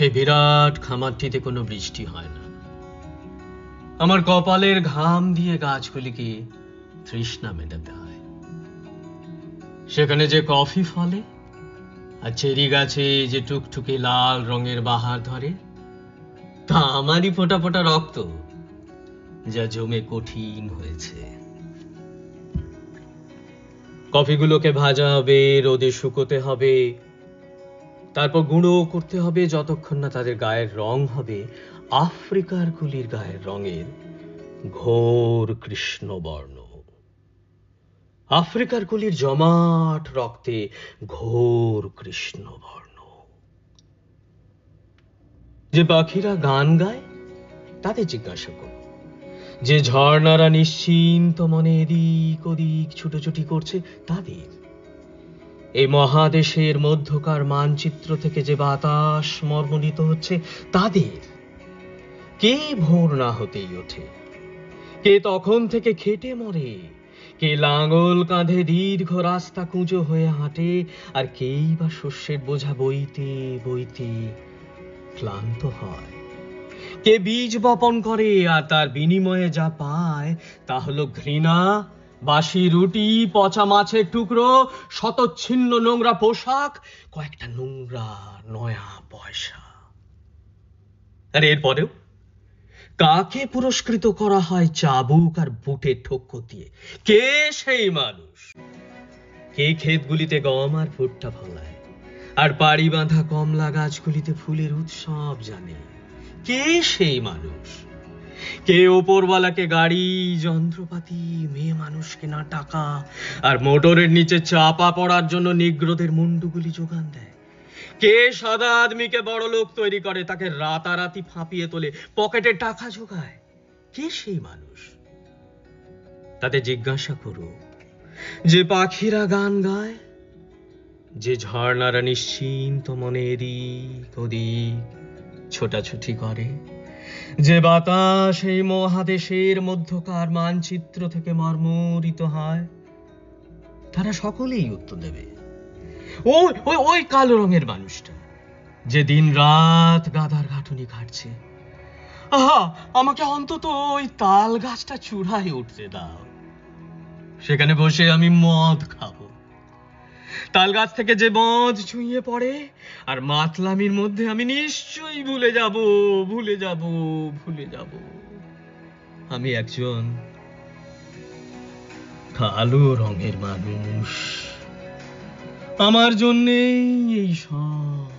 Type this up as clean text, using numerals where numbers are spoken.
সেই বিরাট খামারটিতে কোনো বৃষ্টি হয় না। আমার কপালের ঘাম দিয়ে গাছগুলিকে তৃষ্ণা মেটাতে হয়। সেখানে যে কফি ফলে আর চেরি গাছে যে টুকটুকে লাল রঙের বাহার ধরে, তা আমারই ফোঁটা ফোঁটা রক্ত, যা জমে কঠিন হয়েছে। কফিগুলোকে ভাজা হবে, রোদে শুকোতে হবে, তারপর গুঁড়ো করতে হবে যতক্ষণ না তাদের গায়ের রং হবে আফ্রিকার কুলির গায়ের রঙের ঘোর কৃষ্ণবর্ণ। আফ্রিকার কুলির জমাট রক্তে ঘোর কৃষ্ণবর্ণ। যে পাখিরা গান গায় তাদের জিজ্ঞাসা করো, যে ঝর্ণারা নিশ্চিন্ত মনে এদিক ওদিক ছুটোছুটি করছে তাদের, এই মহাদেশের মধ্যকার মানচিত্র থেকে যে বাতাস মর্মরিত হচ্ছে তাদের, কে ভোর না হতেই ওঠে, কে তখন থেকে খেটে মরে, কে লাঙল কাঁধে দীর্ঘ রাস্তা কুঁজো হয়ে হাঁটে, আর কেই বা শস্যের বোঝা বইতে বইতে ক্লান্ত হয়, কে বীজ বপন করে আর তার বিনিময়ে যা পায় তা হলো ঘৃণা, বাসি রুটি, পচা মাছের টুকরো, শতচ্ছিন্ন নোংরা পোশাক, কয়েকটা নোংরা নয়া পয়সা। আর এরপরেও কাকে পুরস্কৃত করা হয় চাবুক আর বুটের ঠোক্কর দিয়ে? কে সেই মানুষ? কে ক্ষেতগুলিতে গম আর ভুট্টা ফলায় আর পাড়ি বাঁধা কমলা গাছগুলিতে ফুলের উৎসব জানে? কে সেই মানুষ? কে ওপরওয়ালাকে গাড়ি, যন্ত্রপাতি, মেয়ে মানুষকে না টাকা আর মোটরের নিচে চাপা পড়ার জন্য নিগ্রোদের মুন্ডুগুলি যোগান দেয়? কে সাদা আদমিকে বড় লোক তৈরি করে, তাকে রাতারাতি ফাঁপিয়ে তোলে, পকেটে টাকা জোগায়? কে সেই মানুষ? তাদের জিজ্ঞাসা করো, যে পাখিরা গান গায়, যে ঝর্ণারা নিশ্চিন্ত মনে এদিক ওদিক ছোটাছুটি করে, যে বাতাস এই মহাদেশের মধ্যকার মানচিত্র থেকে মর্মরিত হয়, তারা সকলেই উত্তর দেবে, ওই ওই ওই কালো রঙের মানুষটা যে দিন রাত গাধার ঘাটুনি কাটছে। আহা, আমাকে অন্তত ওই তাল গাছটা চূড়ায় উঠতে দাও, সেখানে বসে আমি মদ খাবো। তাল গাছ থেকে যে মদ ছুঁয়ে পড়ে আর মাতলামির মধ্যে আমি নিশ্চয়ই ভুলে যাব ভুলে যাব ভুলে যাব আমি একজন কালো রঙের মানুষ। আমার জন্যেই এই সব।